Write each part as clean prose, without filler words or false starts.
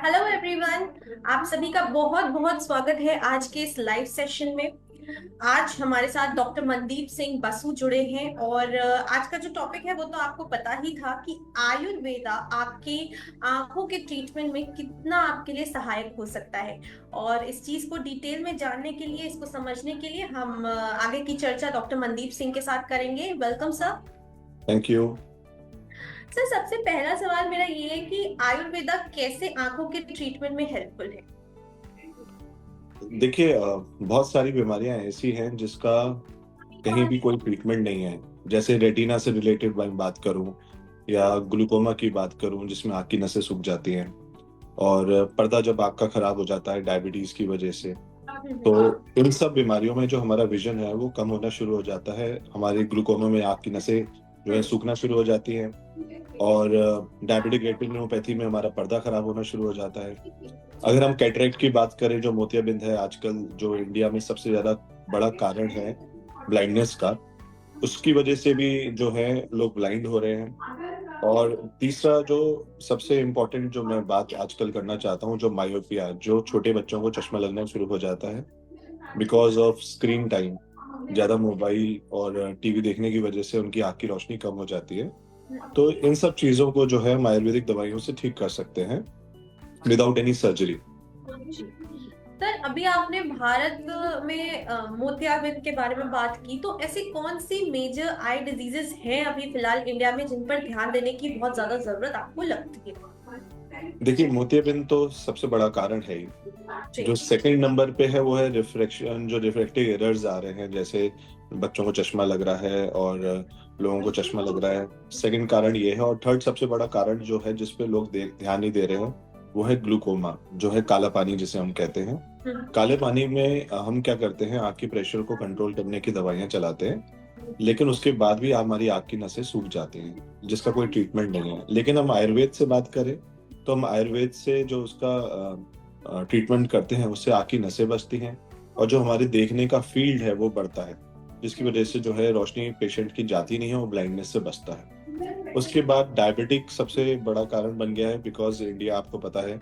Hello everyone. आप सभी का बहुत बहुत स्वागत है आज के इस लाइव सेशन में। आज हमारे साथ डॉक्टर मनदीप सिंह बसु जुड़े हैं और आज का जो टॉपिक है वो तो आपको पता ही था कि आयुर्वेदा आपकी आंखों के ट्रीटमेंट में कितना आपके लिए सहायक हो सकता है। और इस चीज को डिटेल में जानने के लिए, इसको समझने के लिए हम आगे की चर्चा डॉक्टर मनदीप सिंह के साथ करेंगे। Welcome sir. Thank you. Sir, सबसे पहला सवाल मेरा ये है कि आयुर्वेदा कैसे आंखों के ट्रीटमेंट में हेल्पफुल है। देखिए, बहुत सारी बीमारियां ऐसी हैं जिसका कहीं भी कोई ट्रीटमेंट नहीं है। जैसे रेटिना से रिलेटेड मैं बात करूं या ग्लूकोमा की बात करूं जिसमें आँख की नसें सूख जाती हैं, और पर्दा जब आँख का खराब हो जाता है डायबिटीज की वजह से, तो इन सब बीमारियों में जो हमारा विजन है वो कम होना शुरू हो जाता है। हमारी ग्लूकोमा में आँख की नसें जो है सूखना शुरू हो जाती हैं, और डायबिटिक रेटिनोपैथी में हमारा पर्दा खराब होना शुरू हो जाता है। अगर हम कैटरेक्ट की बात करें, जो मोतियाबिंद है आजकल जो इंडिया में सबसे ज्यादा बड़ा कारण है ब्लाइंडनेस का, उसकी वजह से भी जो है लोग ब्लाइंड हो रहे हैं। और तीसरा जो सबसे इम्पोर्टेंट जो मैं बात आजकल करना चाहता हूँ, जो मायोपिया, जो छोटे बच्चों को चश्मा लगना शुरू हो जाता है बिकॉज ऑफ स्क्रीन टाइम। ज्यादा मोबाइल और टीवी देखने की वजह से उनकी आँख की रोशनी कम हो जाती है। तो इन सब चीजों को जो है हम आयुर्वेदिक दवाइयों से ठीक कर सकते हैं विदाउट एनी सर्जरी। सर, अभी आपने भारत में मोतियाबिंद के बारे में बात की, तो ऐसी कौन सी मेजर आई डिजीजेस हैं अभी फिलहाल इंडिया में जिन पर ध्यान देने की बहुत ज्यादा जरूरत आपको लगती है। देखिए, मोतियाबिंद तो सबसे बड़ा कारण है ही। जो जी। सेकंड नंबर पे है वो है रिफ्रैक्शन, जो रिफ्रैक्टिव एरर्स आ रहे हैं, जैसे बच्चों को चश्मा लग रहा है और लोगों को चश्मा लग रहा है। सेकंड कारण ये है। और थर्ड सबसे बड़ा कारण जो है जिसपे लोग ध्यान नहीं दे रहे हैं वो है ग्लूकोमा, जो है काला पानी जिसे हम कहते हैं। काले पानी में हम क्या करते हैं, आँख की प्रेशर को कंट्रोल करने की दवाइयां चलाते हैं, लेकिन उसके बाद भी हमारी आँख की नसें सूख जाती हैं जिसका कोई ट्रीटमेंट नहीं है। लेकिन हम आयुर्वेद से बात करें तो हम आयुर्वेद से जो उसका ट्रीटमेंट करते हैं उससे आँख की नसें बचती हैं, और जो हमारे देखने का फील्ड है वो बढ़ता है, जिसकी वजह से जो है रोशनी पेशेंट की जाती नहीं है, वो ब्लाइंडनेस से बचता है। उसके बाद डायबिटिक सबसे बड़ा कारण बन गया है, बिकॉज इंडिया आपको पता है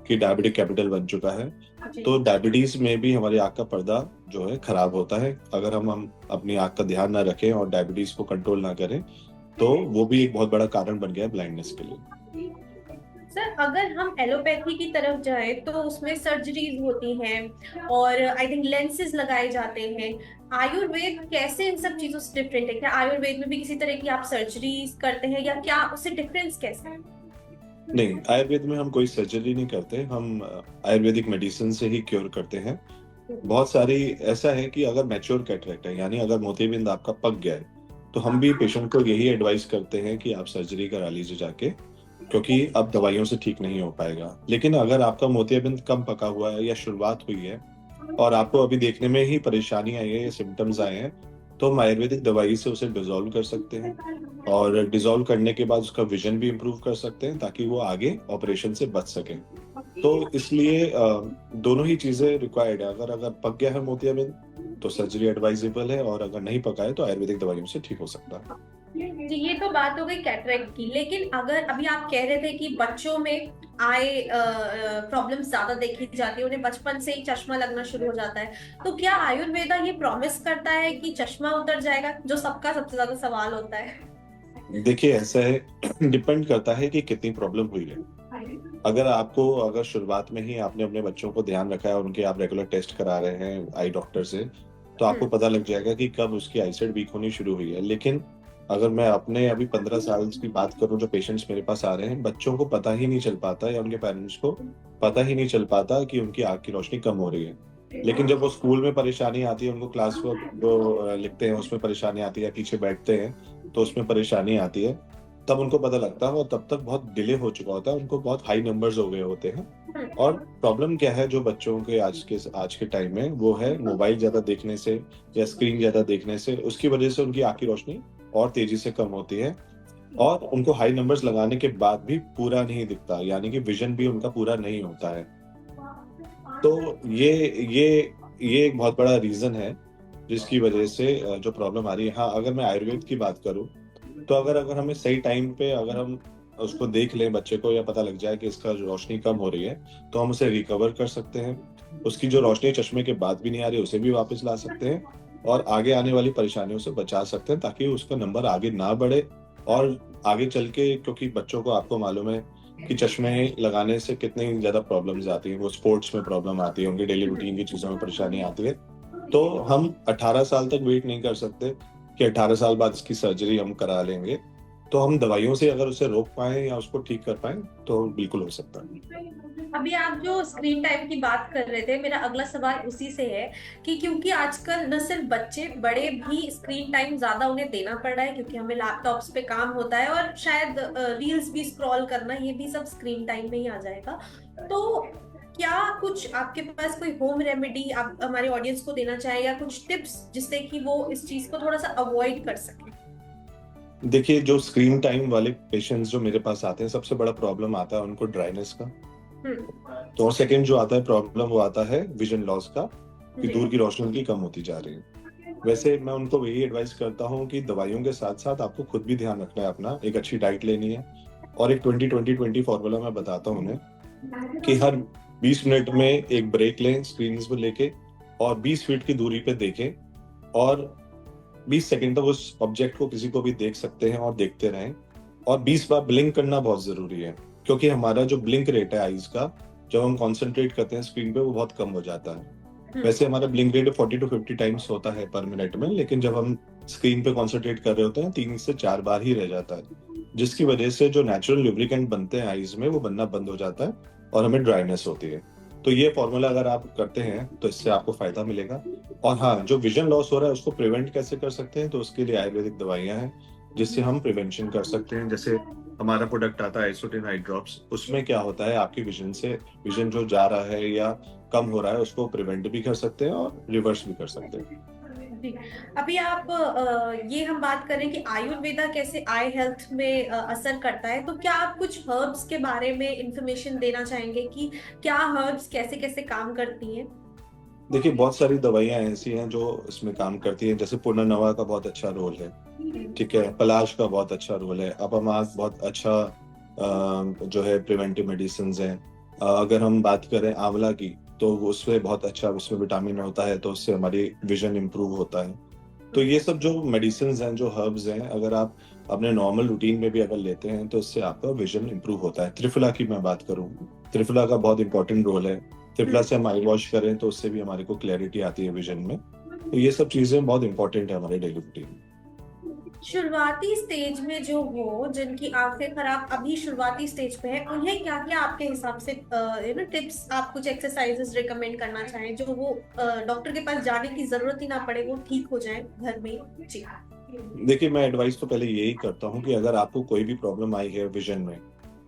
कि डायबिटिक कैपिटल बन चुका है। तो डायबिटीज में भी हमारी आँख का पर्दा जो है खराब होता है। अगर हम अपनी आँख का ध्यान ना रखें और डायबिटीज को कंट्रोल ना करें तो वो भी एक बहुत बड़ा कारण बन गया है ब्लाइंडनेस के लिए। सर, अगर हम एलोपैथी की तरफ जाए तो उसमें सर्जरीज होती हैं और आई थिंक लेंसेज लगाए जाते हैं। आयुर्वेद कैसे इन सब चीजों से डिफरेंट है? क्या आयुर्वेद में भी किसी तरह की आप सर्जरीज करते हैं या क्या उससे डिफरेंस कैसा है? नहीं, आयुर्वेद में हम कोई सर्जरी नहीं करते। हम आयुर्वेदिक मेडिसिन से ही क्योर करते हैं। बहुत सारी ऐसा है कि अगर मैच्योर कैटरेक्ट है, यानी अगर मोतियाबिंद आपका पक गया है, तो हम भी पेशेंट को यही एडवाइस करते हैं कि आप सर्जरी करा लीजिए जाके, क्योंकि अब दवाइयों से ठीक नहीं हो पाएगा। लेकिन अगर आपका मोतियाबिंद कम पका हुआ है या शुरुआत हुई है और आपको अभी देखने में ही परेशानी आई है या सिम्टम्स आए हैं, तो हम आयुर्वेदिक दवाई से उसे डिसॉल्व कर सकते हैं, और डिसॉल्व करने के बाद उसका विजन भी इम्प्रूव कर सकते हैं ताकि वो आगे ऑपरेशन से बच सके। तो इसलिए दोनों ही चीजें रिक्वायर्ड है। अगर अगर पक गया है मोतियाबिंद तो सर्जरी एडवाइजेबल है, और अगर नहीं पका है तो आयुर्वेदिक दवाइयों से ठीक हो सकता है। जी, ये तो बात हो गई कैटरेक्ट की। लेकिन अगर अभी आप कह रहे थे कि बच्चों में आई प्रॉब्लम ज्यादा देखी जाती है, उन्हें बचपन से ही चश्मा लगना शुरू हो जाता है, तो क्या आयुर्वेदा ये प्रॉमिस करता है कि चश्मा उतर जाएगा, जो सबका सबसे ज्यादा सवाल होता है? देखिए, ऐसा है डिपेंड करता है कि कितनी प्रॉब्लम हुई है। अगर शुरुआत में ही आपने अपने बच्चों को ध्यान रखा है और उनके आप रेगुलर टेस्ट करा रहे हैं आई डॉक्टर से, तो आपको पता लग जाएगा कि कब उसकी आईसाइट वीक होनी शुरू हुई है। लेकिन अगर मैं अपने अभी 15 साल की बात करूं, जो पेशेंट्स मेरे पास आ रहे हैं, बच्चों को पता ही नहीं चल पाता या उनके पेरेंट्स को पता ही नहीं चल पाता कि उनकी आँख की रोशनी कम हो रही है। लेकिन जब वो स्कूल में परेशानी आती है, उनको क्लास वर्क जो लिखते हैं उसमें परेशानी आती है, पीछे बैठते हैं तो उसमें परेशानी आती है, तब उनको पता लगता है, और तब तक बहुत डिले हो चुका होता है, उनको बहुत हाई नंबर्स हो गए होते हैं। और प्रॉब्लम क्या है जो बच्चों के आज के टाइम में, वो है मोबाइल ज्यादा देखने से या स्क्रीन ज्यादा देखने से, उसकी वजह से उनकी आँख की रोशनी और तेजी से कम होती है, और उनको हाई नंबर्स लगाने के बाद भी पूरा नहीं दिखता, यानी कि विजन भी उनका पूरा नहीं होता है। तो ये एक बहुत बड़ा रीजन है जिसकी वजह से जो प्रॉब्लम आ रही है। हाँ, अगर मैं आयुर्वेद की बात करूं तो अगर अगर हमें सही टाइम पे अगर हम उसको देख लें बच्चे को, या पता लग जाए कि इसका रोशनी कम हो रही है, तो हम उसे रिकवर कर सकते हैं। उसकी जो रोशनी चश्मे के बाद भी नहीं आ रही, उसे भी वापस ला सकते हैं और आगे आने वाली परेशानियों से बचा सकते हैं, ताकि उसका नंबर आगे ना बढ़े। और आगे चल के, क्योंकि बच्चों को आपको मालूम है कि चश्मे लगाने से कितनी ज़्यादा प्रॉब्लम्स आती हैं, वो स्पोर्ट्स में प्रॉब्लम आती है, उनकी डेली रूटीन की चीज़ों में परेशानी आती है। तो हम 18 साल तक वेट नहीं कर सकते कि 18 साल बाद इसकी सर्जरी हम करा लेंगे। तो हम दवाइयों से अगर उसे रोक पाएँ या उसको ठीक कर पाएँ, तो बिल्कुल हो सकता है। अभी आप जो स्क्रीन टाइम की बात कर रहे थे, मेरा अगला सवाल उसी से है कि क्योंकि आजकल न सिर्फ बच्चे, बड़े भी स्क्रीन टाइम ज्यादा उन्हें देना पड़ रहा है, क्योंकि हमें लैपटॉप्स पे काम होता है और शायद रील्स भी स्क्रॉल करना, ये भी सब स्क्रीन टाइम में ही आ जाएगा। तो क्या कुछ आपके पास कोई होम रेमेडी आप हमारे ऑडियंस को देना चाहें, या कुछ टिप्स जिससे कि वो इस चीज को थोड़ा सा अवॉइड कर सके? देखिए, जो स्क्रीन टाइम वाले पेशेंट्स जो मेरे पास आते हैं, सबसे बड़ा प्रॉब्लम आता है उनको ड्राइनेस का। तो और सेकंड जो आता है प्रॉब्लम, वो आता है विजन लॉस का, कि दूर की रोशनी उनकी कम होती जा रही है। वैसे मैं उनको यही एडवाइस करता हूँ कि दवाइयों के साथ साथ आपको खुद भी ध्यान रखना है अपना, एक अच्छी डाइट लेनी है और एक 20-20-20 फॉर्मूला मैं बताता हूँ उन्हें कि हर 20 मिनट में एक ब्रेक लें स्क्रीन पर लेके, और 20 फीट की दूरी पे देखें, और 20 सेकंड तक उस ऑब्जेक्ट को किसी को भी देख सकते हैं और देखते रहें। और 20 बार ब्लिंक करना बहुत ज़रूरी है, क्योंकि हमारा जो ब्लिंक रेट है आईज़ का, जब हम कॉन्सेंट्रेट करते हैं स्क्रीन पे, वो बहुत कम हो जाता है। वैसे हमारा ब्लिंक रेट 40 to 50 टाइम्स होता है पर मिनट में, लेकिन जब हम स्क्रीन पे कॉन्सेंट्रेट कर रहे होते हैं 3 से 4 बार ही रह जाता है, जिसकी वजह से जो नेचुरल लुब्रिकेंट बनते हैं आईज़ में, वो बनना बंद हो जाता है और हमें ड्राइनेस होती है। तो ये फॉर्मूला अगर आप करते हैं तो इससे आपको फ़ायदा मिलेगा। और हाँ, जो विज़न लॉस हो रहा है उसको प्रिवेंट कैसे कर सकते हैं, तो उसके लिए आयुर्वेदिक दवाइयाँ हैं, जिससे हम प्रिवेंशन कर सकते हैं। जैसे हमारा प्रोडक्ट आता है आइसोटिन आई ड्रॉप्स, उसमें क्या होता है, आपकी विज़न जो जा रहा है या कम हो रहा है, उसको प्रिवेंट भी कर सकते हैं और रिवर्स भी कर सकते हैं। जी। अभी आप ये हम बात करें कि आयुर्वेदा कैसे आई हेल्थ में असर करता है, तो क्या आप कुछ हर्ब्स के बारे में इंफॉर्मेशन देना चाहेंगे कि क्या हर्ब्स कैसे कैसे काम करती हैं? देखिए, बहुत सारी दवाइयाँ ऐसी हैं जो इसमें काम करती हैं, जैसे पुनर्नवा का बहुत अच्छा रोल है, ठीक है? पलाश का बहुत अच्छा रोल है, अपामास बहुत अच्छा जो है प्रिवेंटिव मेडिसिन्स हैं। अगर हम बात करें आंवला की, तो उसमें बहुत अच्छा, उसमें विटामिन होता है, तो उससे हमारी विज़न इम्प्रूव होता है। तो ये सब जो मेडिसिन्स हैं, जो हर्ब्स हैं, अगर आप अपने नॉर्मल रूटीन में भी अगर लेते हैं, तो इससे आपका विज़न इम्प्रूव होता है। त्रिफला की मैं बात करूँ, त्रिफला का बहुत इम्पोर्टेंट रोल है। त्रिफला से हम आई वॉश करें तो उससे भी हमारे को क्लैरिटी आती है विज़न में। तो ये सब चीज़ें बहुत इम्पोर्टेंट है हमारे डेली रूटीन में। शुरुआती स्टेज में जो हो, जिनकी आंखें खराब अभी शुरुआती स्टेज पे है, उन्हें क्या क्या आपके हिसाब से टिप्स, आप कुछ एक्सरसाइजेस रिकमेंड करना चाहें जो वो डॉक्टर के पास जाने की जरूरत ही ना पड़े, वो ठीक हो जाए घर में? जी। देखिए, मैं एडवाइस तो पहले यही करता हूँ कि अगर आपको कोई भी प्रॉब्लम आई है विज़न में,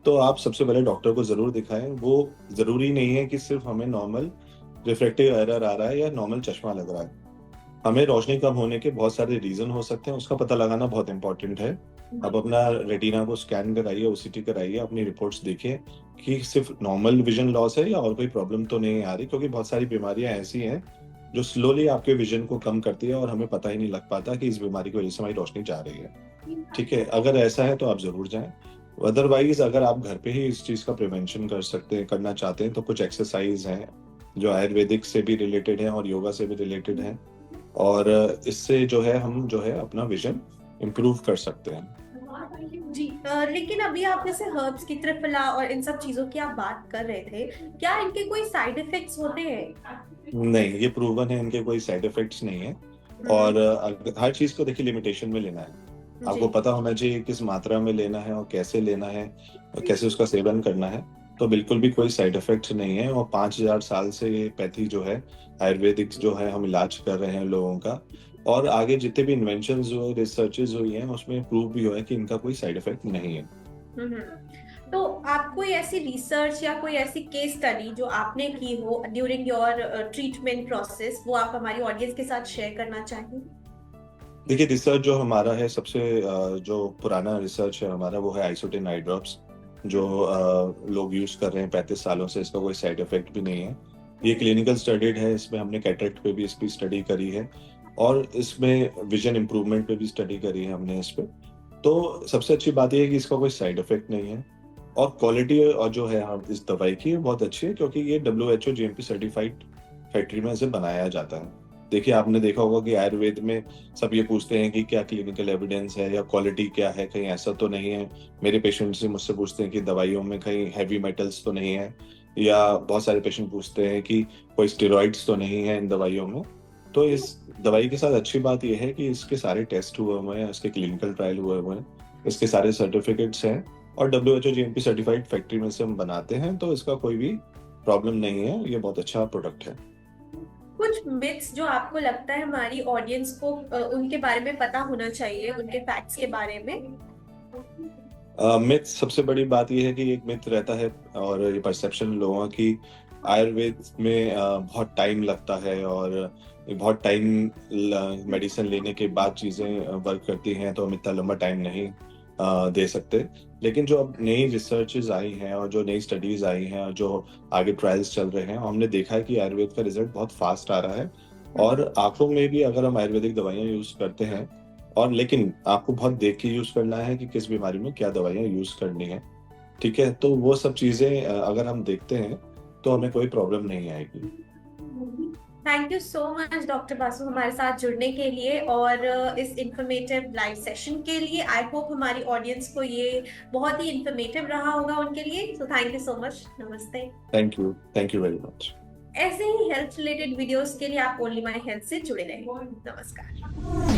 तो आप सबसे पहले डॉक्टर को ज़रूर दिखाएँ। वो ज़रूरी नहीं है कि सिर्फ़ हमें नॉर्मल रिफ्रैक्टिव एरर आ रहा है या नॉर्मल चश्मा लग रहा है। हमें रोशनी कम होने के बहुत सारे रीज़न हो सकते हैं, उसका पता लगाना बहुत इम्पोर्टेंट है। आप अपना रेटिना को स्कैन कराइए, ओसीटी कराइए, अपनी रिपोर्ट्स देखिए कि सिर्फ़ नॉर्मल विज़न लॉस है या और कोई प्रॉब्लम तो नहीं आ रही, क्योंकि बहुत सारी बीमारियाँ ऐसी हैं, जो स्लोली आपके विज़न को कम करती है और हमें पता ही नहीं लग पाता कि इस बीमारी की वज़ह से हमारी रोशनी जा रही है। ठीक है? अगर ऐसा है तो आप ज़रूर जाएँ। अदरवाइज़ अगर आप घर पे ही इस चीज़ का प्रिवेंशन करना चाहते हैं, तो कुछ एक्सरसाइज़ हैं, जो आयुर्वेदिक से भी रिलेटेड हैं और योगा से भी रिलेटेड हैं, और इससे जो है हम जो है अपना विज़न इम्प्रूव कर सकते हैं। जी। लेकिन अभी आप जैसे हर्ब्स की, त्रिफला और इन सब चीजों की आप बात कर रहे थे, क्या इनके कोई साइड इफेक्ट्स होते हैं? नहीं, ये प्रूवन है, इनके कोई साइड इफ़ेक्ट्स नहीं है। और हर चीज़ को देखिए लिमिटेशन में लेना है। आपको जी। पता होना चाहिए किस मात्रा में लेना है और कैसे लेना है और कैसे उसका सेवन करना है। तो बिल्कुल भी कोई साइड इफ़ेक्ट नहीं है, और 5000 साल से ये पैथी जो है, आयुर्वेदिक जो है, हम इलाज कर रहे हैं लोगों का। और आगे जितने भी इन्वेंशंस हुए, रिसर्चेज़ हुई हैं, उसमें प्रूव भी हुआ है कि इनका कोई साइड इफ़ेक्ट नहीं है। हम्म। तो आप कोई ऐसी रिसर्च या कोई ऐसी केस स्टडी जो आपने की हो ड्यूरिंग योर ट्रीटमेंट प्रोसेस, वो आप हमारी ऑडियंस के साथ शेयर करना चाहेंगे? देखिए, रिसर्च जो हमारा है, सबसे जो पुराना रिसर्च है हमारा, वो है आइसोटिन आई ड्रॉप्स, जो लोग यूज़ कर रहे हैं 35 सालों से। इसका कोई साइड इफ़ेक्ट भी नहीं है। ये क्लिनिकल स्टडीड है, इसमें हमने कैटरेक्ट पे भी इसकी स्टडी करी है, और इसमें विज़न इम्प्रूवमेंट पे भी स्टडी करी है हमने इस पे। तो सबसे अच्छी बात ये है कि इसका कोई साइड इफेक्ट नहीं है और क्वालिटी और जो है हाँ इस दवाई की बहुत अच्छी है, क्योंकि ये WHO GMP सर्टिफाइड फैक्ट्री में से बनाया जाता है। देखिए, आपने देखा होगा कि आयुर्वेद में सब ये पूछते हैं कि क्या क्लिनिकल एविडेंस है या क्वालिटी क्या है, कहीं ऐसा तो नहीं है। मेरे पेशेंट से मुझसे पूछते हैं कि दवाइयों में कहीं हैवी मेटल्स तो नहीं है, या बहुत सारे पेशेंट पूछते हैं कि कोई स्टेरॉइड्स तो नहीं है इन दवाइयों में। तो इस दवाई के साथ अच्छी बात यह है कि इसके सारे टेस्ट हुए हुए हैं, इसके क्लिनिकल ट्रायल हुए हुए हैं, इसके सारे सर्टिफिकेट्स हैं और WHO GMP सर्टिफाइड फैक्ट्री में से हम बनाते हैं, तो इसका कोई भी प्रॉब्लम नहीं है। ये बहुत अच्छा प्रोडक्ट है। कुछ मिथ्स जो आपको लगता है हमारी ऑडियंस को उनके बारे में पता होना चाहिए, उनके फैक्ट्स के बारे में? मिथ, सबसे बड़ी बात यह है कि एक मिथ रहता है और ये परसेप्शन लोगों की आयुर्वेद में बहुत टाइम लगता है और बहुत टाइम मेडिसिन लेने के बाद चीज़ें वर्क करती हैं, तो हम इतना लंबा टाइम नहीं दे सकते। लेकिन जो अब नई रिसर्चेज आई हैं और जो नई स्टडीज आई हैं और जो आगे ट्रायल्स चल रहे हैं, हमने देखा है कि आयुर्वेद का रिजल्ट बहुत फास्ट आ रहा है। और आंखों में भी अगर हम आयुर्वेदिक दवाइयाँ यूज करते हैं, और लेकिन आपको बहुत देख के यूज करना है कि किस बीमारी में क्या दवाइयाँ यूज करनी है। ठीक है, तो वो सब चीजें अगर हम देखते हैं तो हमें कोई प्रॉब्लम नहीं आएगी। Thank you so much doctor Basu हमारे साथ जुड़ने के लिए और इस इंफॉर्मेटिव लाइव सेशन के लिए। आई होप हमारी ऑडियंस को ये बहुत ही इंफॉर्मेटिव रहा होगा उनके लिए। So thank you so much. नमस्ते। Thank you very much. ऐसे ही हेल्थ रिलेटेड वीडियोस के लिए आप ओनली माय हेल्थ से जुड़े रहें। नमस्कार।